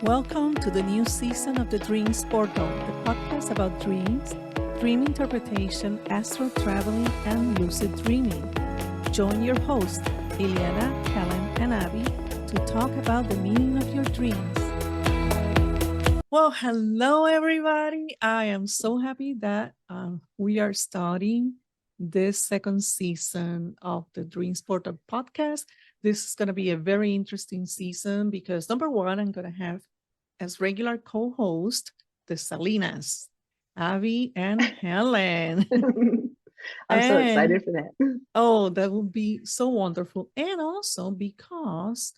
Welcome to the new season of the Dreams Portal, the podcast about dreams, dream interpretation, astral traveling, and lucid dreaming. Join your hosts, Ileana, Helen, and Abby, to talk about the meaning of your dreams. Well, hello, everybody. I am so happy that we are starting this second season of the Dreams Portal podcast. This is going to be a very interesting season because number one, I'm going to have as regular co-host the Salinas, Abby and Helen. I'm so And excited for that. oh, that would be so wonderful. And also because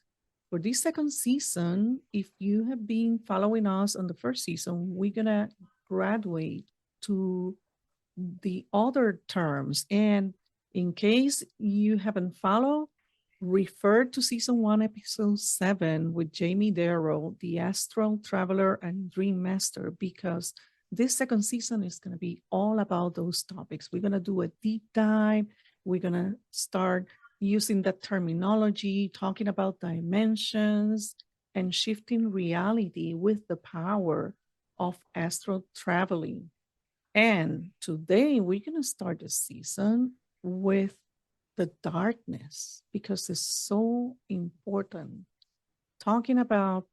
for this second season, if you have been following us on the first season, we're gonna graduate to the other terms. And in case you haven't followed, refer to season 1, episode 7 with Jami Derro, the astral traveler and dream master, because this second season is going to be all about those topics. We're going to do a deep dive. We're going to start using that terminology, talking about dimensions and shifting reality with the power of astral traveling. And today we're going to start the season with the darkness because it's so important. Talking about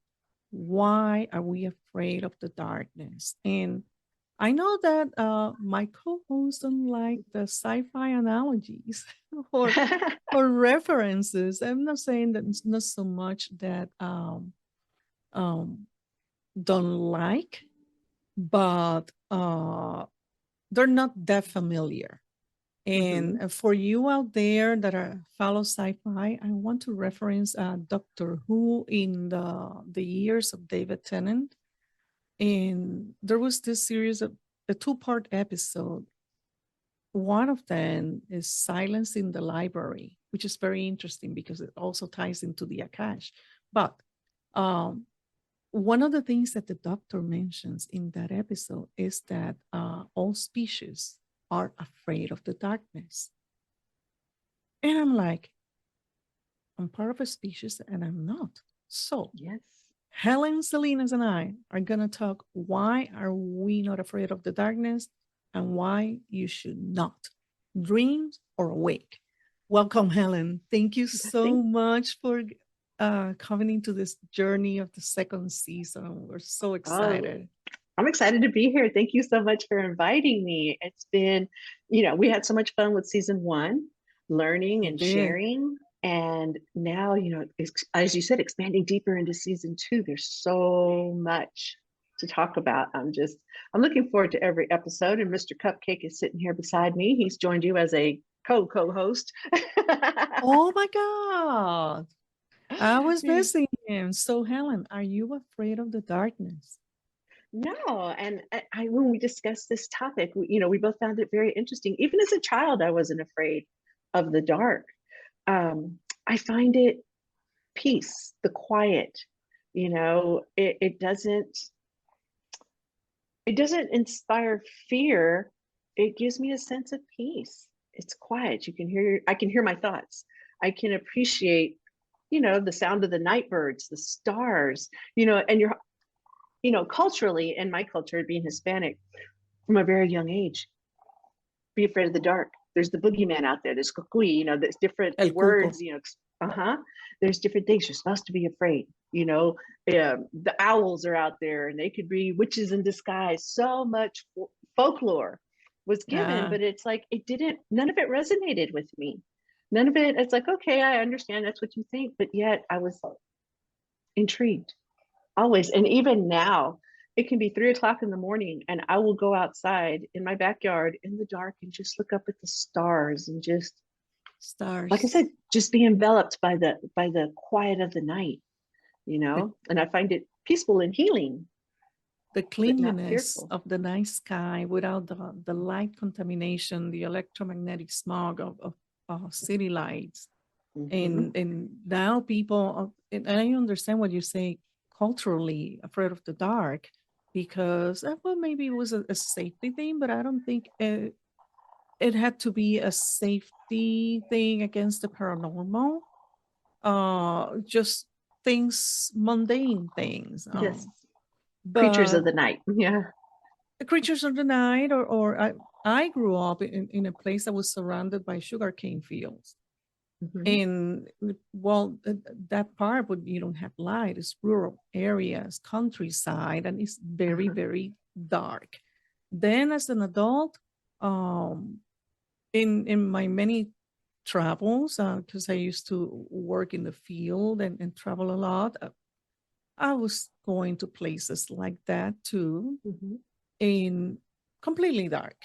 why are we afraid of the darkness? And I know that my co-hosts don't like the sci-fi analogies or references. I'm not saying that it's not so much that don't like, but they're not that familiar. And for you out there that are follow sci-fi, I want to reference Doctor Who in the years of David Tennant. And there was this series of a two-part episode. One of them is Silence in the Library, which is very interesting because it also ties into the Akash. But one of the things that the doctor mentions in that episode is that all species are afraid of the darkness. And I'm like, I'm part of a species and I'm not. So yes, Helen, Salinas, and I are going to talk why are we not afraid of the darkness and why you should not. Dreams or awake. Welcome, Helen. Thank you so much for coming into this journey of the second season. We're so excited. I'm excited to be here. Thank you so much for inviting me. It's been, we had so much fun with season 1, learning and sharing. And now, as you said, expanding deeper into season 2, there's so much to talk about. I'm looking forward to every episode. And Mr. Cupcake is sitting here beside me. He's joined you as a co-host. Oh my God. I was missing him. So, Helen, are you afraid of the darkness? No, and when we discussed this topic, we both found it very interesting. Even as a child, I wasn't afraid of the dark. I find it peace, the quiet. It doesn't inspire fear. It gives me a sense of peace. It's quiet. I can hear my thoughts. I can appreciate, the sound of the night birds, the stars, and culturally, in my culture, being Hispanic, from a very young age, be afraid of the dark. There's the boogeyman out there. There's cucuy, there's different El words, cuco. There's different things. You're supposed to be afraid, the owls are out there and they could be witches in disguise. So much folklore was given, but it's like, none of it resonated with me. None of it, it's like, okay, I understand that's what you think, but yet I was intrigued. Always. And even now, it can be 3 o'clock in the morning and I will go outside in my backyard in the dark and just look up at the stars and just, like I said, just be enveloped by the quiet of the night, and I find it peaceful and healing. The cleanliness of the night sky without the light contamination, the electromagnetic smog of city lights. And now people, and I understand what you say, culturally afraid of the dark because, well, maybe it was a safety thing, but I don't think it had to be a safety thing against the paranormal. Just things, mundane things. Yes. Creatures But of the night. Yeah. the creatures of the night, or I grew up in a place that was surrounded by sugarcane fields. And well, that part, but you don't have light. It's rural areas, countryside, and it's very, very dark. Then, as an adult, in my many travels, because I used to work in the field and travel a lot, I was going to places like that too, in completely dark,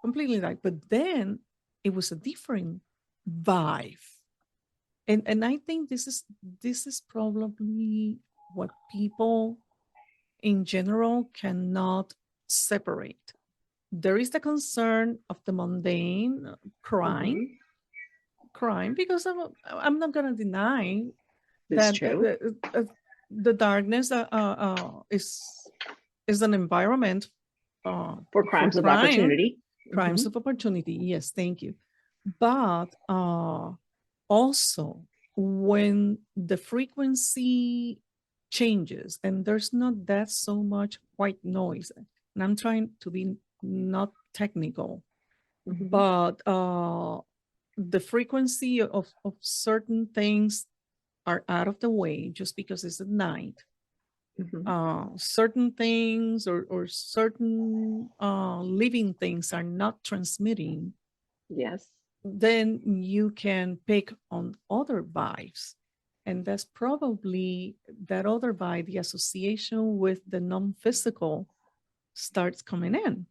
completely dark. But then it was a different vibe. And I think this is probably what people in general cannot separate. There is the concern of the mundane crime, because I'm not going to deny It's that true. the darkness is an environment For crimes of opportunity. Crimes of opportunity. Yes, thank you. But also, when the frequency changes and there's not that so much white noise, and I'm trying to be not technical, but the frequency of certain things are out of the way just because it's at night. Certain things or certain living things are not transmitting. Yes. Then you can pick on other vibes. And that's probably that other vibe, the association with the non-physical starts coming in.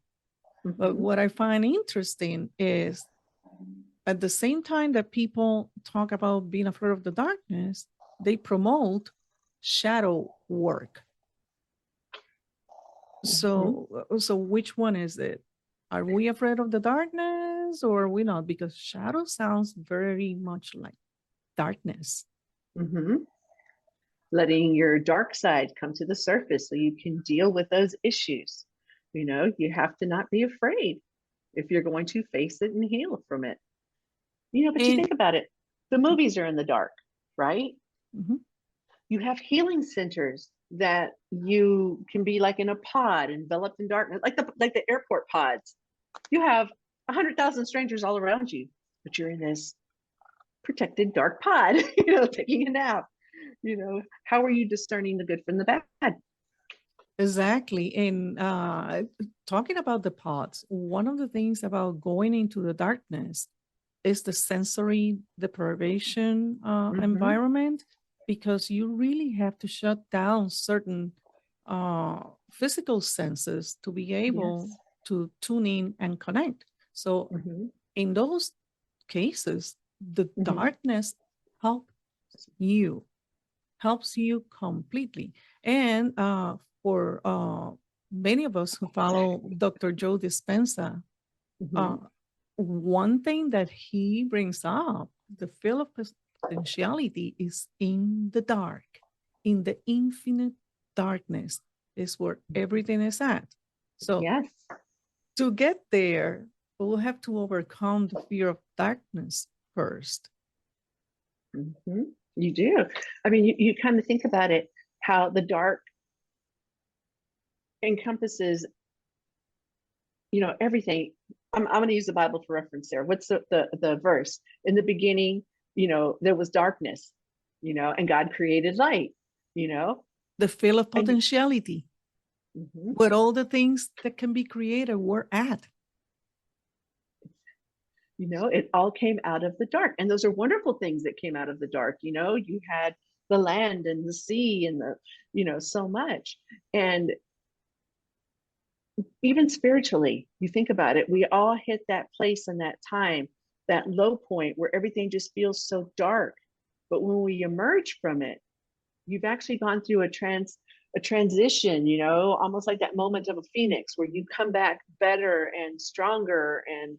But what I find interesting is at the same time that people talk about being afraid of the darkness, they promote shadow work. So which one is it? Are we afraid of the darkness or are we not? Because shadow sounds very much like darkness. Letting your dark side come to the surface so you can deal with those issues. You know, you have to not be afraid if you're going to face it and heal from it. You know, but you think about it, the movies are in the dark, right? You have healing centers that you can be like in a pod enveloped in darkness, like the airport pods. You have 100,000 strangers all around you, but you're in this protected dark pod, you know, taking a nap. You know, how are you discerning the good from the bad? Exactly. And talking about the pods, one of the things about going into the darkness is the sensory deprivation environment, because you really have to shut down certain physical senses to be able to tune in and connect. So in those cases, the darkness helps you completely. And for many of us who follow Dr. Joe Dispenza, one thing that he brings up, the field of potentiality, is in the dark, in the infinite darkness is where everything is at. So to get there, we'll have to overcome the fear of darkness first. You do. I mean, you kind of think about it, how the dark encompasses, you know, everything. I'm going to use the Bible for reference there. What's the verse? In the beginning, you know, there was darkness, you know, and God created light, you know. The field of potentiality, where all the things that can be created were at. You know, it all came out of the dark. And those are wonderful things that came out of the dark. You know, you had the land and the sea and the, you know, so much. And even spiritually, you think about it, we all hit that place in that time, that low point where everything just feels so dark. But when we emerge from it, you've actually gone through a transition, you know, almost like that moment of a phoenix where you come back better and stronger and,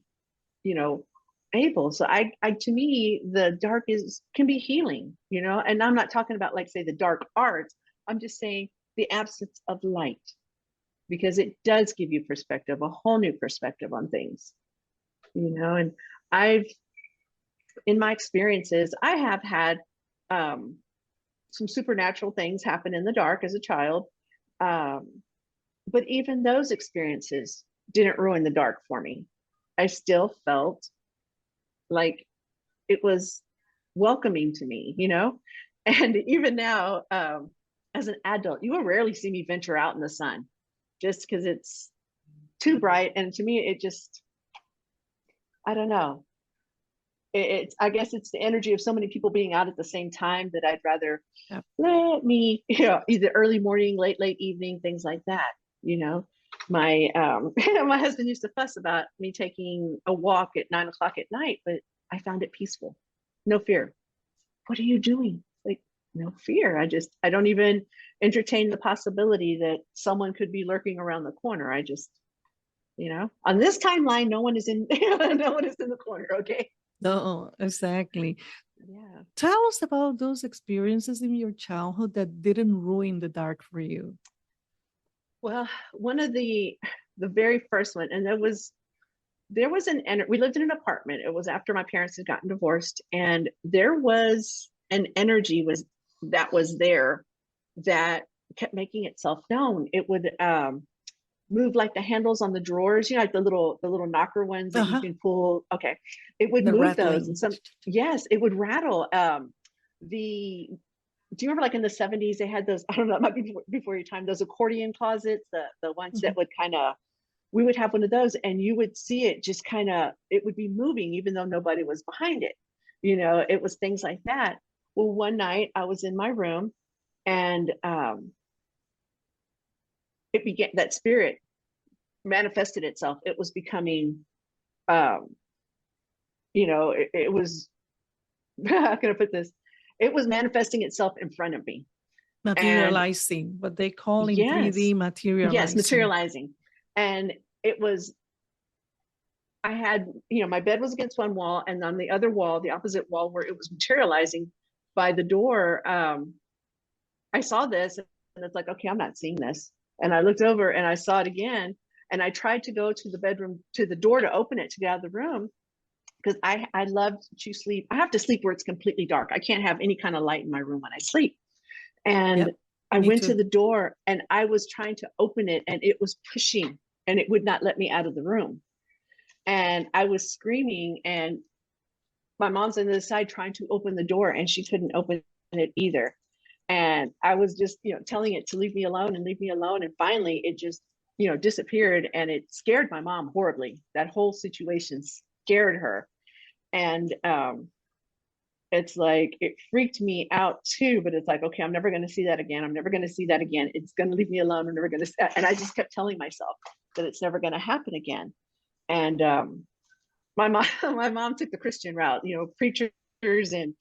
you know, able. So I to me, the dark can be healing, you know, and I'm not talking about like say the dark arts. I'm just saying the absence of light, because it does give you perspective, a whole new perspective on things, you know. And in my experiences, I have had some supernatural things happen in the dark as a child. But even those experiences didn't ruin the dark for me. I still felt like it was welcoming to me, you know? And even now, as an adult, you will rarely see me venture out in the sun just because it's too bright. And to me, it just, I don't know. I guess it's the energy of so many people being out at the same time that I'd rather let me, either early morning, late evening, things like that. My my husband used to fuss about me taking a walk at 9 o'clock at night, but I found it peaceful. No fear. What are you doing? Like, no fear. I don't even entertain the possibility that someone could be lurking around the corner. I just, on this timeline, no one is in no one is in the corner. Okay. No, exactly. Yeah. Tell us about those experiences in your childhood that didn't ruin the dark for you. Well, one of the very first one, and there was we lived in an apartment. It was after my parents had gotten divorced, and there was an energy that was there that kept making itself known. It would move like the handles on the drawers, like the little knocker ones that you can pull. Okay. It would move rattling. Those, and yes, it would rattle. Do you remember, like in the 70s, they had those, I don't know, it might be before your time, those accordion closets, the ones that would we would have one of those, and you would see it just it would be moving even though nobody was behind it. It was things like that. Well, one night I was in my room, and that spirit manifested itself. It was becoming, it was, how can I put this? It was manifesting itself in front of me. Materializing, what they call in 3D materializing. Yes, materializing. And it was, I had, my bed was against one wall, and on the other wall, the opposite wall where it was materializing by the door, I saw this, and it's like, okay, I'm not seeing this. And I looked over and I saw it again. And I tried to go to the bedroom, to the door to open it to get out of the room, because I love to sleep. I have to sleep where it's completely dark. I can't have any kind of light in my room when I sleep. And I went to the door, and I was trying to open it, and it was pushing, and it would not let me out of the room. And I was screaming, and my mom's on the side trying to open the door, and she couldn't open it either. And I was just, telling it to leave me alone and leave me alone. And finally it just, disappeared, and it scared my mom horribly. That whole situation scared her. And it's like, it freaked me out too, but it's like, okay, I'm never going to see that again. I'm never going to see that again. It's going to leave me alone. I'm never going to, and I just kept telling myself that it's never going to happen again. And my mom took the Christian route, preachers and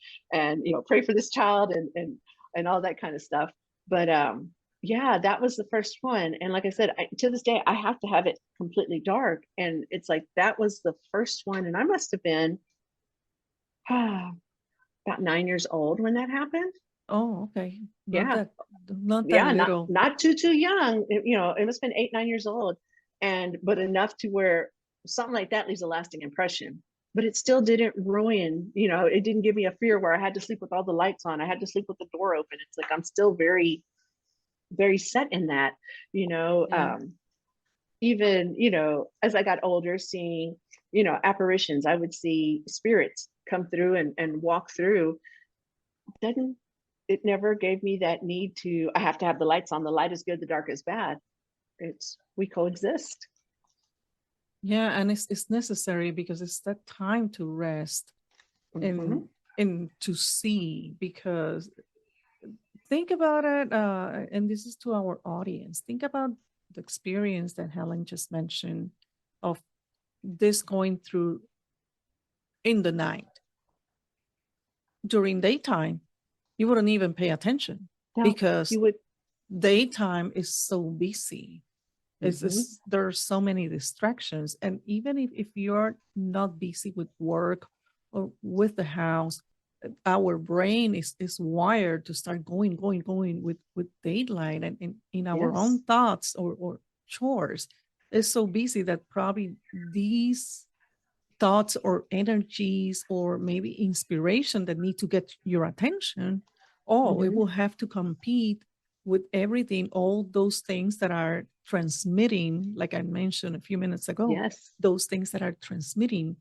pray for this child and all that kind of stuff. But yeah, that was the first one. And like I said, to this day, I have to have it completely dark. And it's like, that was the first one. And I must have been about 9 years old when that happened. Oh, okay. Not that little. Not too young. It must have been 8, 9 years old. But enough to where something like that leaves a lasting impression. But it still didn't ruin, it didn't give me a fear where I had to sleep with all the lights on. I had to sleep with the door open. It's like, I'm still very, very set in that, even, as I got older, seeing, apparitions, I would see spirits come through and walk through. It never gave me that need to, I have to have the lights on. The light is good, the dark is bad. We coexist. Yeah, and it's necessary, because it's that time to rest and to see, because think about it, and this is to our audience. Think about the experience that Helen just mentioned of this going through in the night. During daytime, you wouldn't even pay attention, because daytime is so busy. There are so many distractions. And even if you're not busy with work or with the house, our brain is wired to start going with daylight and in our own thoughts or chores. It's so busy that probably these thoughts or energies or maybe inspiration that need to get your attention Oh, it will have to compete with everything, all those things that are transmitting, like I mentioned a few minutes ago, Yes. those things that are transmitting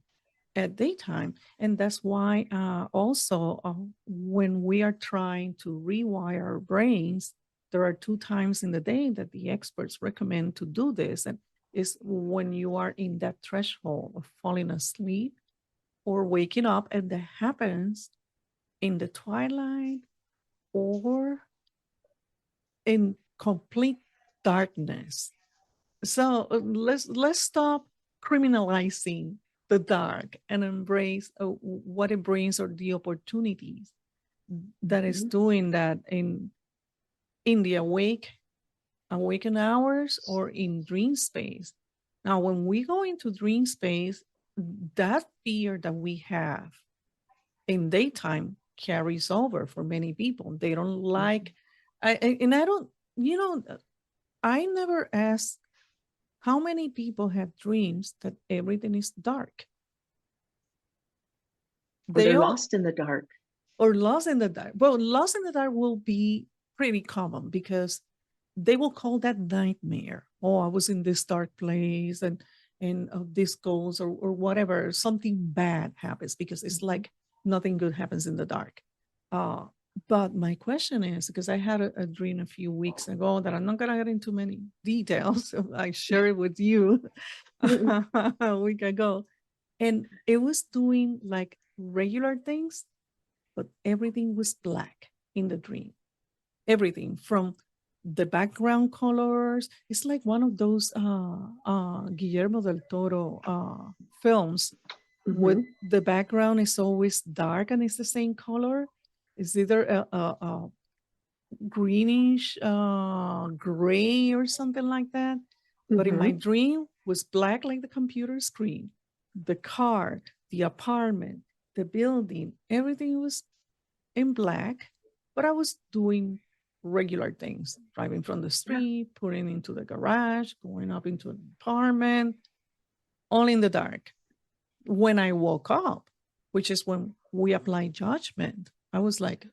at daytime. And that's why also when we are trying to rewire our brains, there are 2 times in the day that the experts recommend to do this. And is when you are in that threshold of falling asleep or waking up, and that happens in the twilight or in complete darkness. So let's stop criminalizing the dark and embrace what it brings or the opportunities that is doing that in the awaken hours or in dream space. Now, when we go into dream space, that fear that we have in daytime carries over for many people. They don't like, and I don't, I never asked how many people have dreams that everything is dark. Or They they're all lost in the dark. or lost in the dark. Well, lost in the dark will be pretty common because they will call that nightmare. Oh, I was in this dark place and this goes or whatever. Something bad happens because it's like nothing good happens in the dark. Uh, but my question is because I had a dream a few weeks ago that I'm not gonna get into many details. So I share it with you a week ago, and it was doing like regular things, but everything was black in the dream. Everything from the background colors. It's like one of those Guillermo del Toro films with the background is always dark and it's the same color. It's either a greenish gray or something like that. But in my dream was black like the computer screen. The car, the apartment, the building, everything was in black, but I was doing regular things, driving from the street, putting into the garage, going up into an apartment, all in the dark. When I woke up, which is when we apply judgment, I was like,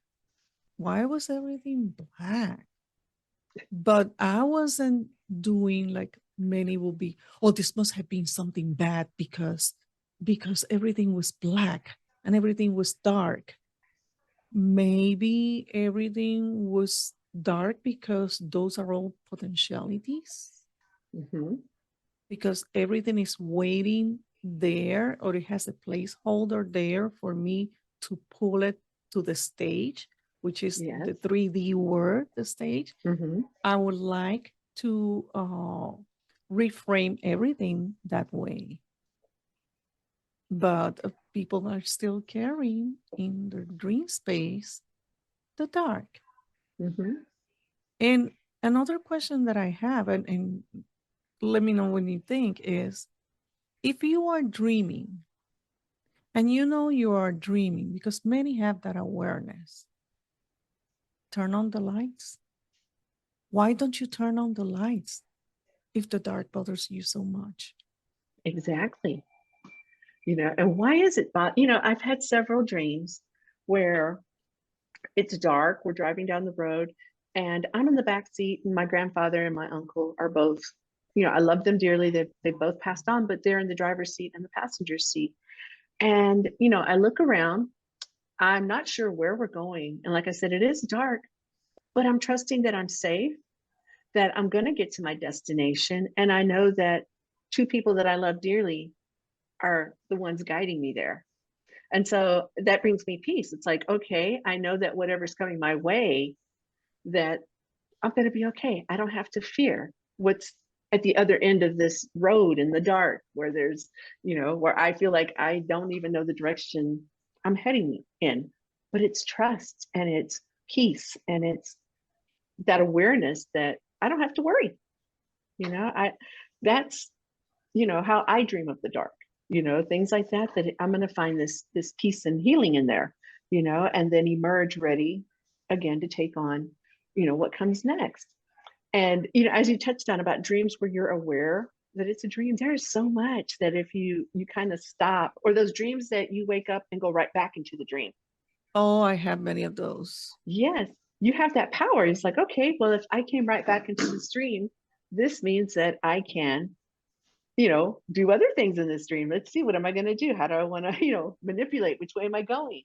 why was everything black? But I wasn't doing like many will be, oh, this must have been something bad because everything was black and everything was dark. Maybe everything was dark because those are all potentialities, because everything is waiting there or it has a placeholder there for me to pull it to the stage, which is the 3D word, the stage. I would like to reframe everything that way. But people are still carrying in their dream space the dark. And another question that I have, and let me know when you think, is if you are dreaming and you know you are dreaming, because many have that awareness, turn on the lights. Why don't you turn on the lights if the dark bothers you so much? Exactly. And why is it, I've had several dreams where it's dark, we're driving down the road, and I'm in the back seat, and my grandfather and my uncle are both, I love them dearly. They both passed on, but they're in the driver's seat and the passenger seat. And, I look around, I'm not sure where we're going. And like I said, it is dark, but I'm trusting that I'm safe, that I'm going to get to my destination. And I know that 2 people that I love dearly are the ones guiding me there. And so that brings me peace. It's like, okay, I know that whatever's coming my way, that I'm going to be okay. I don't have to fear what's at the other end of this road in the dark, where there's, where I feel like I don't even know the direction I'm heading in. But it's trust and it's peace and it's that awareness that I don't have to worry. That's, how I dream of the dark, things like that, that I'm going to find this peace and healing in there, and then emerge ready again to take on, what comes next. And, as you touched on about dreams where you're aware that it's a dream, there's so much that if you kind of stop, or those dreams that you wake up and go right back into the dream, Oh, I have many of those. Yes, you have that power. It's like, okay, well, if I came right back into the stream, this means that I can, do other things in this stream. Let's see, what am I going to do? How do I want to, manipulate? Which way am I going?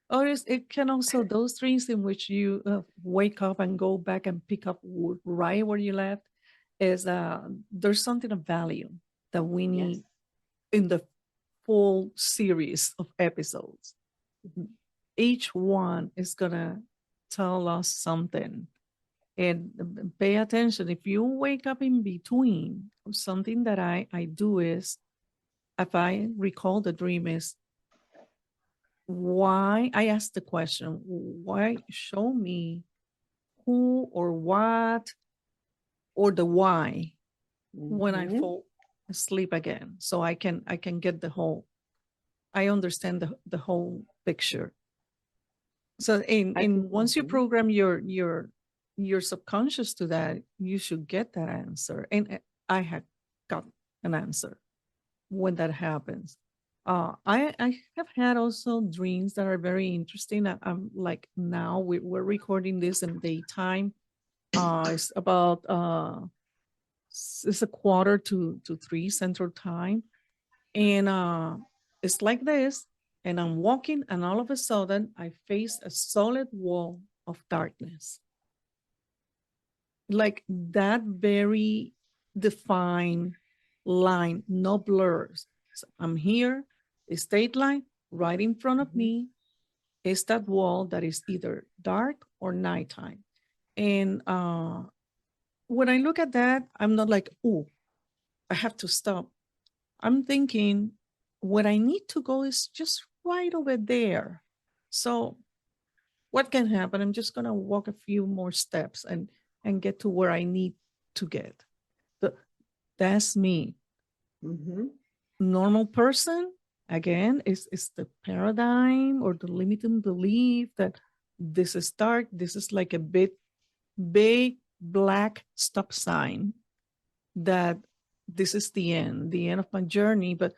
Or it can also, those dreams in which you wake up and go back and pick up right where you left, is there's something of value that we Yes. need in the full series of episodes. Each one is gonna tell us something. And pay attention. If you wake up in between, something that I do is, if I recall the dream, is why I ask the question, why, show me who or what or the why when I Mm-hmm. fall asleep again. So I can get the whole, I understand the whole picture. So in once you Mm-hmm. program your subconscious to that, you should get that answer. And I had got an answer when that happens. I have had also dreams that are very interesting. I'm like, now we're recording this in daytime. It's about it's a quarter to 3 Central Time, and it's like this. And I'm walking, and all of a sudden, I face a solid wall of darkness, like that very defined line, no blurs. So I'm here, a state line right in front of Mm-hmm. me is that wall that is either dark or nighttime. And when I look at that, I'm not like, oh, I have to stop. I'm thinking what I need to go is just right over there. So what can happen? I'm just gonna walk a few more steps and get to where I need to get. The, that's me. Mm-hmm. Normal person, again, is the paradigm or the limiting belief that this is dark, this is like a big black stop sign, that this is the end of my journey. But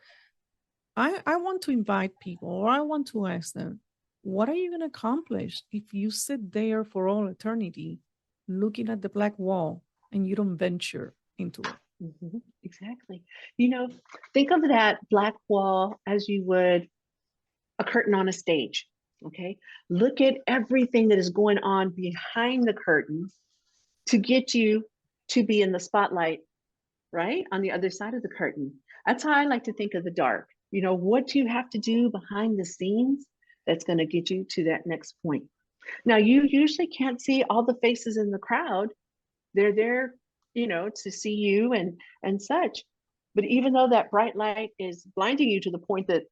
I want to invite people, or I want to ask them, what are you going to accomplish if you sit there for all eternity looking at the black wall and you don't venture into it? Mm-hmm. Exactly. Think of that black wall as you would a curtain on a stage. Okay. Look at everything that is going on behind the curtain to get you to be in the spotlight, right? On the other side of the curtain. That's how I like to think of the dark. What you have to do behind the scenes that's going to get you to that next point. Now, you usually can't see all the faces in the crowd. They're there, to see you and such. But even though that bright light is blinding you to the point that,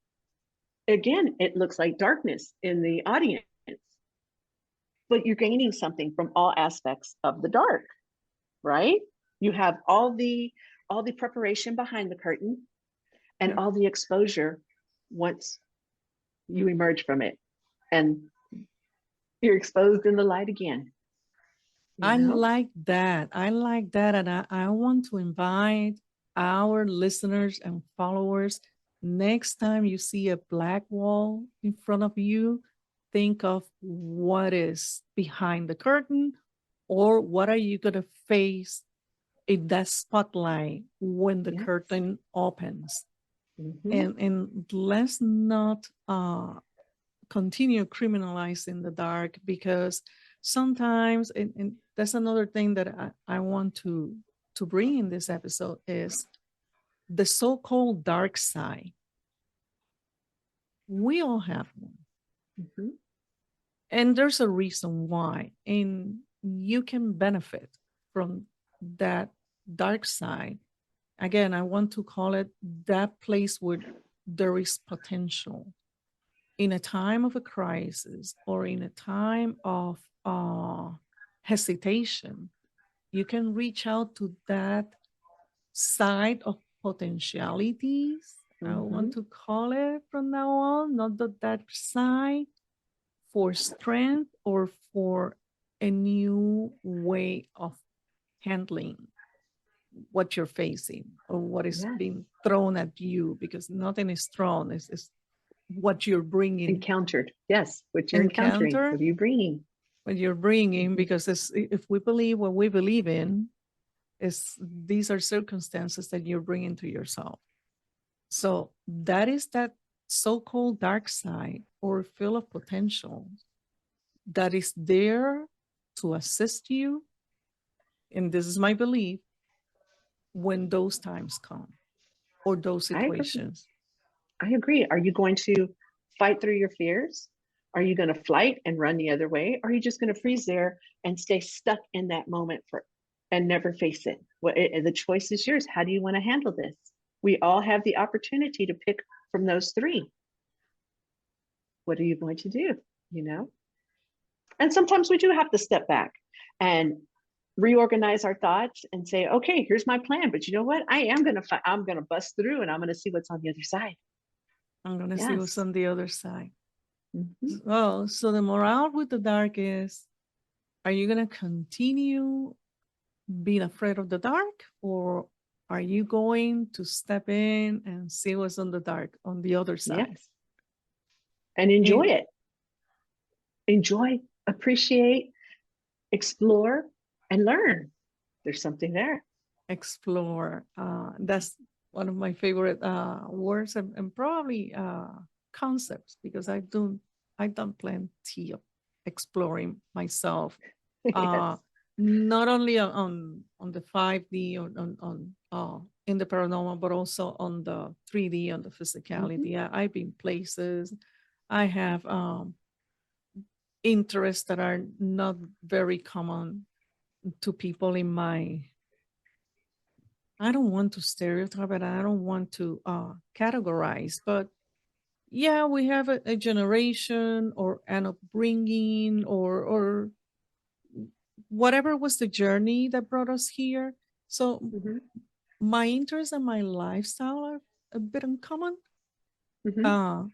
again, it looks like darkness in the audience, but you're gaining something from all aspects of the dark, right? You have all the preparation behind the curtain and Yeah. all the exposure once you emerge from it, and you're exposed in the light again, you I know? like that. I like that. And I want to invite our listeners and followers, next time you see a black wall in front of you, think of what is behind the curtain, or what are you going to face in that spotlight when the Yes. curtain opens. Mm-hmm. And let's not continue criminalizing the dark, because sometimes, and that's another thing that I want to bring in this episode, is the so-called dark side. We all have one, Mm-hmm. and there's a reason why, and you can benefit from that dark side. Again, I want to call it that place where there is potential. In a time of a crisis or in a time of hesitation, you can reach out to that side of potentialities. I Mm-hmm. want to call it from now on, not the dark side, for strength or for a new way of handling what you're facing or what is Yes. being thrown at you, because nothing is thrown. It's what you're bringing. Encountered. Yes. What you're encountering. What are you bringing? What you're bringing, because if we believe what we believe in, these are circumstances that you're bringing to yourself. So that is that so-called dark side or field of potential that is there to assist you. And this is my belief, when those times come or those situations. I agree. Are you going to fight through your fears? Are you going to flight and run the other way? Or are you just going to freeze there and stay stuck in that moment and never face it? The choice is yours. How do you want to handle this? We all have the opportunity to pick from those three. What are you going to do? You know? And sometimes we do have to step back and reorganize our thoughts and say, okay, here's my plan. But you know what? I'm going to bust through and I'm going to see what's on the other side. I'm going to see what's on the other side. Mm-hmm. Oh, so the morale with the dark is, are you going to continue being afraid of the dark, or are you going to step in and see what's on the dark on the other side? Yes. And enjoy it. Enjoy, appreciate, explore, and learn. There's something there. Explore. That's one of my favorite words and probably concepts, because I've done plenty of exploring myself. Yes. Not only on the 5D on in the paranormal, but also on the 3D, on the physicality. Mm-hmm. I've been places. I have interests that are not very common to people in my, I don't want to stereotype it, I don't want to categorize, but yeah, we have a generation or an upbringing or whatever was the journey that brought us here. So Mm-hmm. my interests and my lifestyle are a bit uncommon. Mm-hmm.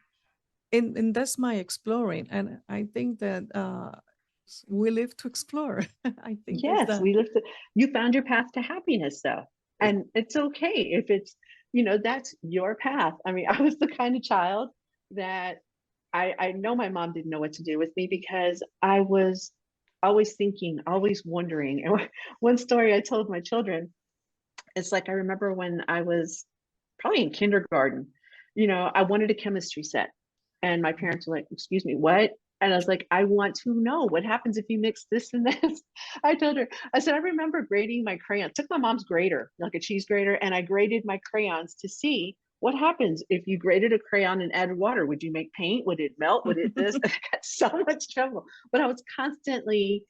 And that's my exploring. And I think that we live to explore. I think that's Yes, that. you found your path to happiness though. And it's okay if it's, that's your path. I mean, I was the kind of child that I know my mom didn't know what to do with me because I was always thinking, always wondering. And one story I told my children, it's like I remember when I was probably in kindergarten, I wanted a chemistry set. And my parents were like, excuse me, what? And I was like, I want to know what happens if you mix this and this. I told her, I said, I remember grading my crayons. Took my mom's grater, like a cheese grater, and I graded my crayons to see what happens if you grated a crayon and added water. Would you make paint? Would it melt? Would it this? I got so much trouble. But I was constantly,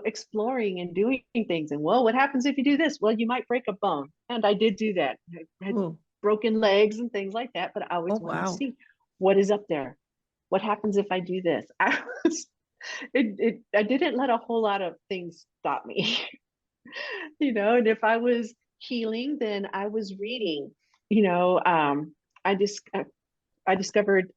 exploring and doing things. And well, what happens if you do this? Well, you might break a bone. And I did do that. I had broken legs and things like that, but I always wanted to see what is up there. What happens if I do this? I didn't let a whole lot of things stop me. And if I was healing, then I was reading. I just I discovered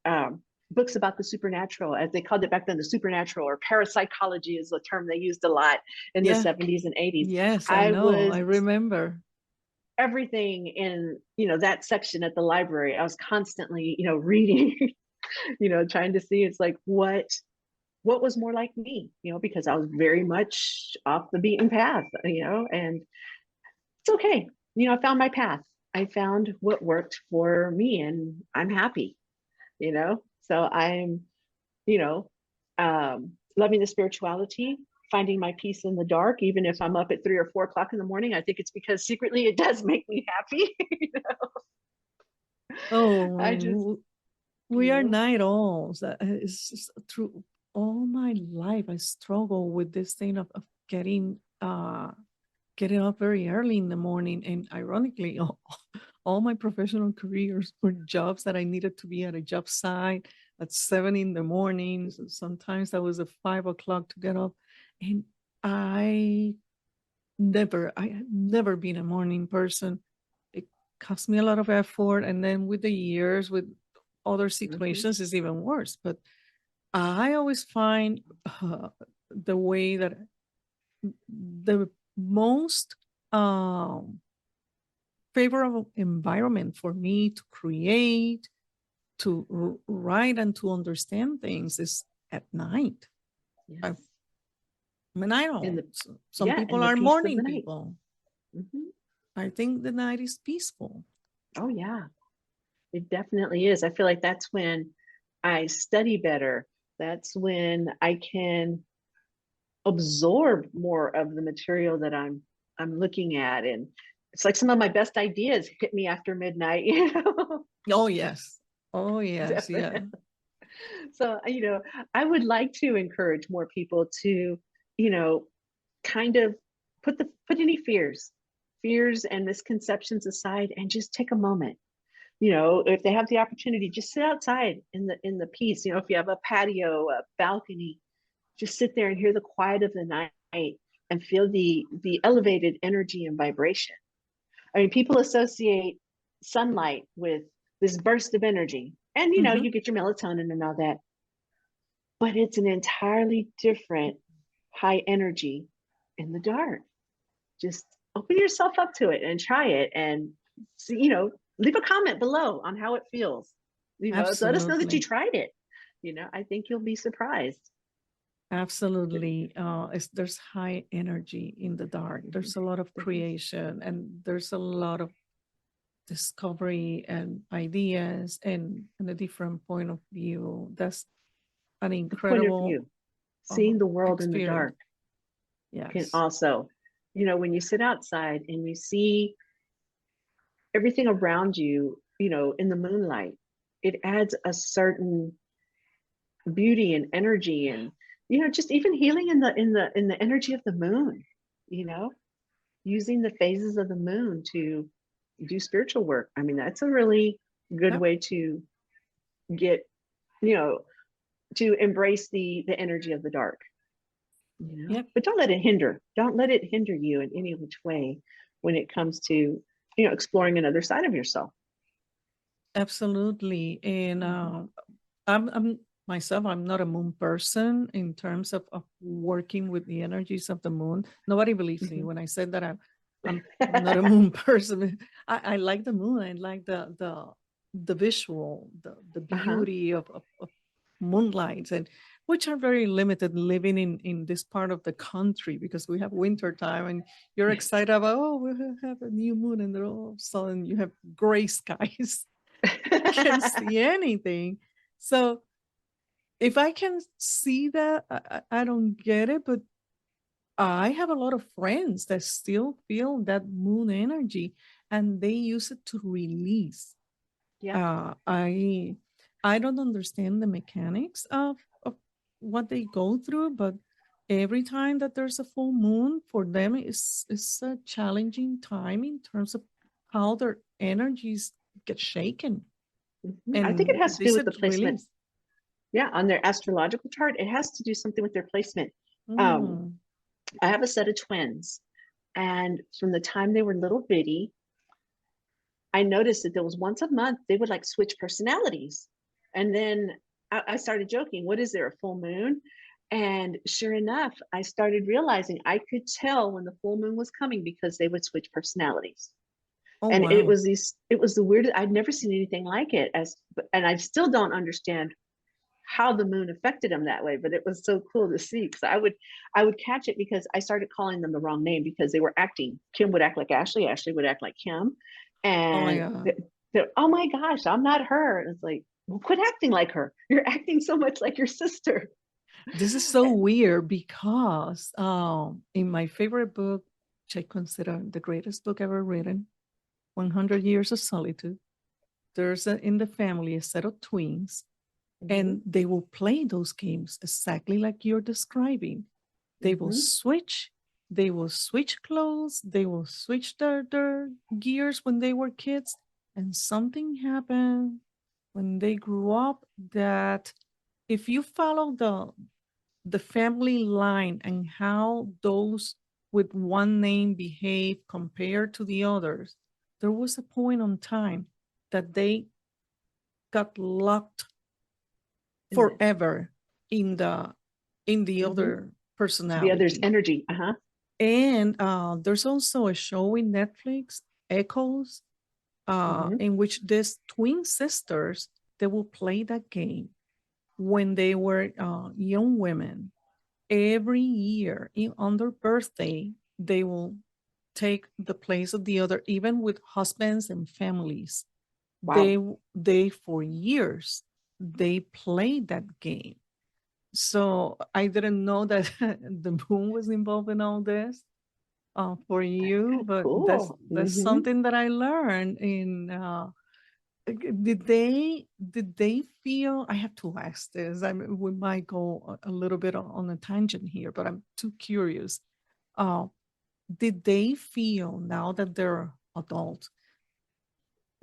books about the supernatural, as they called it back then, the supernatural, or parapsychology is a term they used a lot in the 70s and 80s. Yes, I know. I remember everything in that section at the library. I was constantly reading, trying to see, it's like what was more like me, because I was very much off the beaten path, and it's okay. I found my path. I found what worked for me, and I'm happy. So I'm loving the spirituality, finding my peace in the dark, even if I'm up at 3 or 4 o'clock in the morning. I think it's because secretly it does make me happy. We are night owls. It's just through all my life I struggle with this thing of getting up very early in the morning. And ironically, all my professional careers were jobs that I needed to be at a job site at 7 in the morning. So sometimes that was at 5 o'clock to get up. And I had never been a morning person. It cost me a lot of effort. And then with the years, with other situations, it's even worse. But I always find the way that the most favorable environment for me to create, to write and to understand things is at night. I Yes. mean, I In don't. the Some people in the are peace of morning the night. people. Mhm. I think the night is peaceful. Oh yeah, it definitely is. I feel like that's when I study better. That's when I can absorb more of the material that I'm looking at. And it's like some of my best ideas hit me after midnight, you know. Oh, yes. Oh, yes. Yeah. Definitely. So, I would like to encourage more people to, you know, kind of put any fears and misconceptions aside and just take a moment. If they have the opportunity, just sit outside in the peace. If you have a patio, a balcony, just sit there and hear the quiet of the night and feel the elevated energy and vibration. I mean, people associate sunlight with this burst of energy, and Mhm. you get your melatonin and all that, but it's an entirely different high energy in the dark. Just open yourself up to it and try it, and see, leave a comment below on how it feels. Let us know that you Absolutely. tried it. I think you'll be surprised. Absolutely. There's high energy in the dark. Mhm. There's a lot of There is. creation and there's a lot of discovery and ideas and a different point of view. That's an The point of incredible view, seeing the world in the experience. dark, can Yes. also, when you sit outside and you see everything around you, in the moonlight, it adds a certain beauty and energy, and just even healing in the energy of the moon, you know using the phases of the moon to do spiritual work. I mean, that's a really good Yep. way to get, you know to embrace the energy of the dark. Yep. But don't let it hinder you in any which way when it comes to exploring another side of yourself. Absolutely. And Mhm. I'm myself, I'm not a moon person in terms of working with the energies of the moon. Nobody believes me Mhm. when I said that I'm not a moon person. I like the moon. I like the visual, the Uh-huh. beauty of moonlights, and which are very limited living in this part of the country because we have winter time and you're Yes. excited about, oh, we have a new moon, and then all of a sudden you have gray skies. You can't see anything. So if I can see that, I don't get it, but I have a lot of friends that still feel that moon energy and they use it to release. Yeah. I don't understand the mechanics of what they go through, but every time that there's a full moon for them is a challenging time in terms of how their energies get shaken I think it and has to they do with said the placement. release. Yeah, on their astrological chart, it has to do something with their placement. Um, Mm. I have a set of twins, and from the time they were little bitty, I noticed that there was once a month they would like switch personalities. And then I started joking, what is there, a full moon? And sure enough, I started realizing I could tell when the full moon was coming because they would switch personalities. Oh, And it wow. was the weirdest, I'd never seen anything like it, and I still don't understand how the moon affected them that way, but it was so cool to see, because I would catch it because I started calling them the wrong name because they were acting. Kim would act like Ashley, Ashley would act like Kim, Oh my and God. they're, oh my gosh, I'm not her. And it's like, well, quit acting like her. You're acting so much like your sister. This is so And weird because in my favorite book, which I consider the greatest book ever written, 100 Years of Solitude, there's in the family a set of twins, mm-hmm, and they will play those games exactly like you're describing. They will mm-hmm, switch. They will switch clothes. They will switch their gears when they were kids. And something happened when they grew up that if you follow the family line and how those with one name behave compared to the others, there was a point on time that they got locked in the forever in the mm-hmm, other the other's personality. energy. Uh-huh. And there's also a show in Netflix, Echoes, Mm-hmm, in which these twin sisters they will play that game when they were young women. Every year on their birthday, they will take the place of the other, even with husbands and families. Wow. They for years, they played that game. So I didn't know that the moon was involved in all this for you, but Cool. that's something that I learned in did they feel, I have to ask this, I mean, we might go a little bit on a tangent here, but I'm too curious. Uh, did they feel, now that they're adult,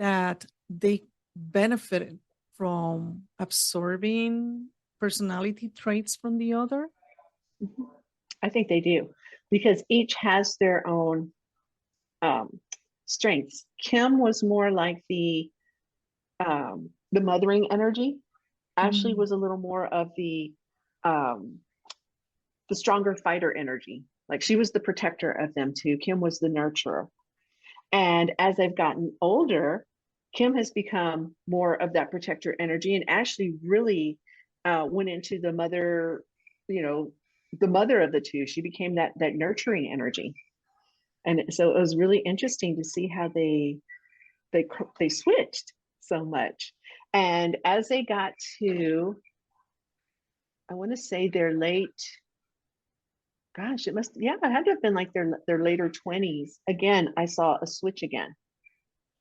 that they benefited from absorbing personality traits from the other? I think they do, because each has their own strengths. Kim was more like the mothering energy. Ashley Mm, was a little more of um, the stronger fighter energy. Like she was the protector of them too. Kim was the nurturer. And as I've gotten older, Kim has become more of that protector energy, and Ashley really went into the mother, you know, the mother of the two. She became that nurturing energy, and so it was really interesting to see how they they switched so much. And as they got to, I want to say their late, gosh, it must, yeah, it had to have been like their later 20s. Again, I saw a switch again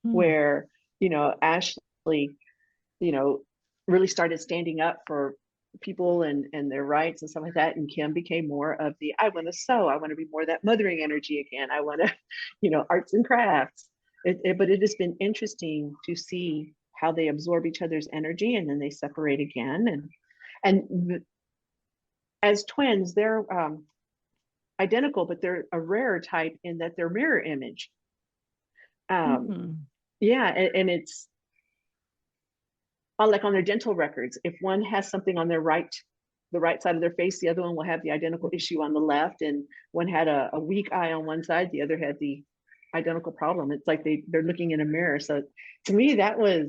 mm. where, Ashley, you know, really started standing up for people and their rights and stuff like that. And Kim became more of the, I want to sew, I want to be more that mothering energy again. I want to, arts and crafts. But it has been interesting to see how they absorb each other's energy and then they separate again. And as twins, they're identical, but they're a rare type in that they're mirror image. Mm. Yeah, and it's like on their dental records. If one has something on the right side of their face, the other one will have the identical issue on the left. And one had a weak eye on one side, the other had the identical problem. It's like they're looking in a mirror. So to me, that was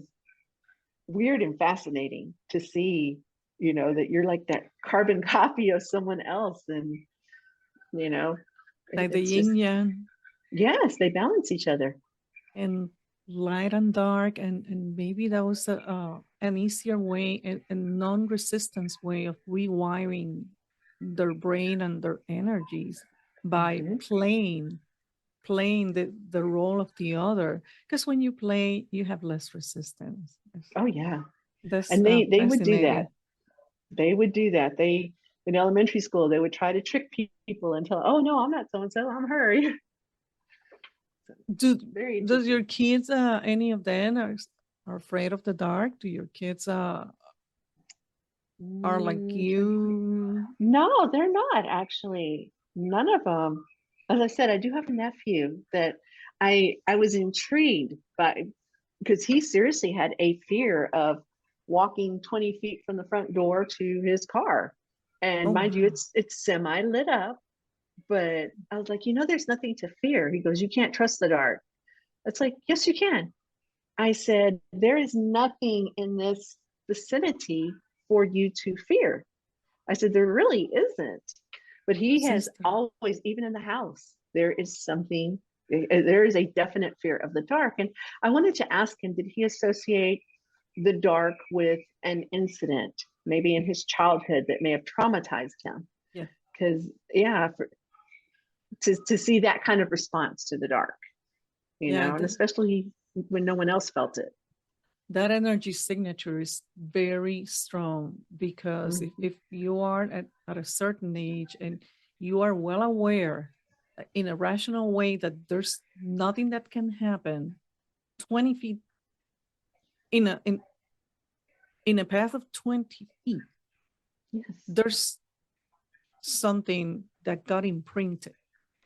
weird and fascinating to see, that you're like that carbon copy of someone else. And, you know, Like the it's just, yin yang, yes, they balance each other. and light and dark, and maybe that was an easier way, a non-resistance way of rewiring their brain and their energies by Mhm. playing the role of the other, because when you play you have less resistance. Oh yeah. That's And they would do that. fascinating. They would do that. They in elementary school they would try to trick people and tell, oh no, I'm not so and so, I'm her. do Very does your interesting. kids, any of them are afraid of the dark? Do your kids are like you? No, they're not actually. None of them. As I said, I do have a nephew that I was intrigued by, because he seriously had a fear of walking 20 feet from the front door to his car. And Oh mind you, wow. it's semi lit up, but I was like, there's nothing to fear. He goes, you can't trust the dark. It's like, yes, you can. I said, there is nothing in this vicinity for you to fear. I said, there really isn't. But he has Sister. always, even in the house, there is something, there is a definite fear of the dark. And I wanted to ask him, did he associate the dark with an incident, maybe in his childhood, that may have traumatized him? Yeah. Because, yeah, to see that kind of response to the dark, Yeah, and especially when no one else felt it. that energy signature is very strong, because Mm-hmm. if you are at a certain age and you are well aware in a rational way that there's nothing that can happen 20 feet in a path of 20 feet, Yes. there's something that got imprinted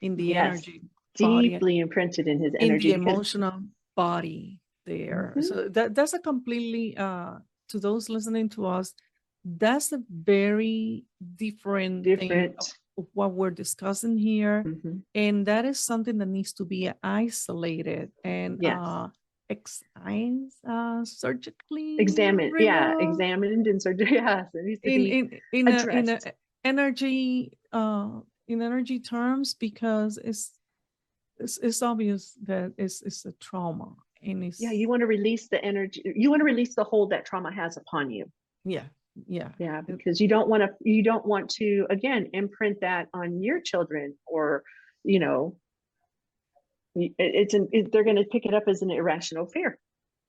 in the Yes. energy body, Deeply imprinted in his in energy the because emotional body there. mm-hmm. So that's a completely to those listening to us, that's a very different thing Different. of what we're discussing here. Mm-hmm. And that is something that needs to be isolated and Yes. surgically Examined, yeah, removed examined and surgery. Yes, it needs to in be in in a in a addressed. energy in energy terms, because it's obvious that it's a trauma, and Yeah, it's you want to release the energy. You want to release the hold that trauma has upon you. yeah, yeah. Yeah, because you don't want to again imprint that on your children, or you know, they're going to pick it up as an irrational fear,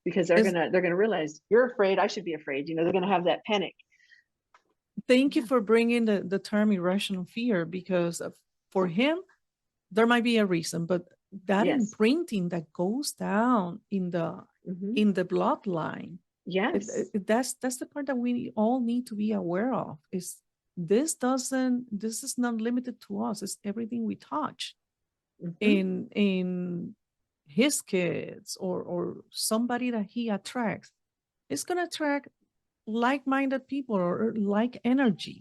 because It's, they're gonna realize you're afraid, I should be afraid. They're gonna have that panic. thank you Yeah. for bringing the term irrational fear, because for him there might be a reason, but that Yes. imprinting that goes down Hmm. in the bloodline, Yes. that's the part that we all need to be aware of. Is this is not limited to us, it's everything we touch Hmm. in his kids, or somebody that he attracts. It's going to attract like-minded people, or like energy,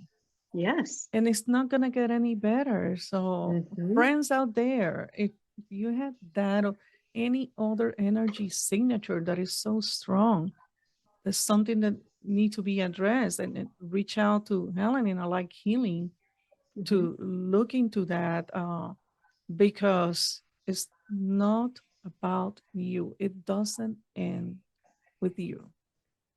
Yes. and it's not going to get any better. So Hmm. friends out there, if you have that or any other energy signature that is so strong, there's something that need to be addressed, and reach out to Helen in a like healing Hmm. to look into that, because it's not about you. It doesn't end with you.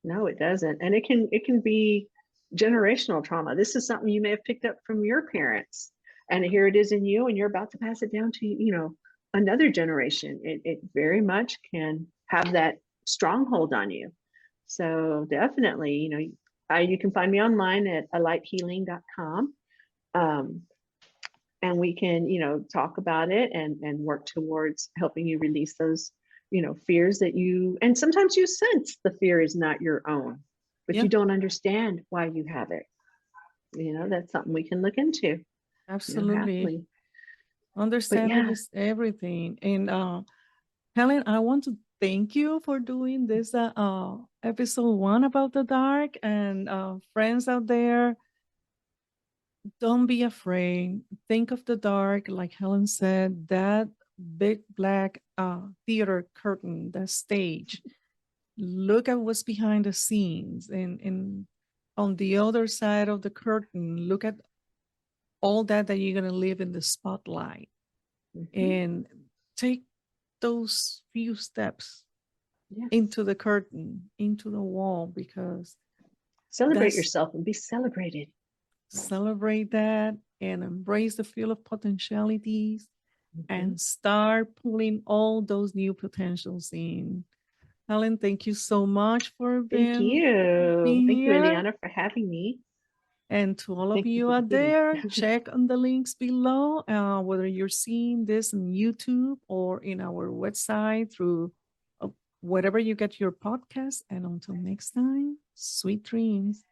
No, it doesn't. And it can be generational trauma. This is something you may have picked up from your parents, and here it is in you, and you're about to pass it down to, another generation. It very much can have that stronghold on you. So definitely, you can find me online at alighthealing.com. Um, and we can, talk about it, and work towards helping you release those, fears that and sometimes you sense the fear is not your own, but Yeah, you don't understand why you have it. That's something we can look into. absolutely. Happily. But Understanding yeah. is everything. And Helen, I want to thank you for doing this episode 1 about the dark. And friends out there, don't be afraid. Think of the dark, like Helen said, that big black theater curtain, the stage. Look at what's behind the scenes, and on the other side of the curtain, look at all that you're going to live in the spotlight, Hmm. and take those few steps Yes. into the curtain, into the wall, because Celebrate that's yourself and be celebrated. celebrate that, and embrace the field of potentialities, Hmm. and start pulling all those new potentials in. Helen, thank you so much for Thank being you. Thank you, here. Ileana, for having me. And to all of Thank you you for the out healing. there, check on the links below, whether you're seeing this on YouTube or in our website through wherever you get your podcast. And until next time, sweet dreams.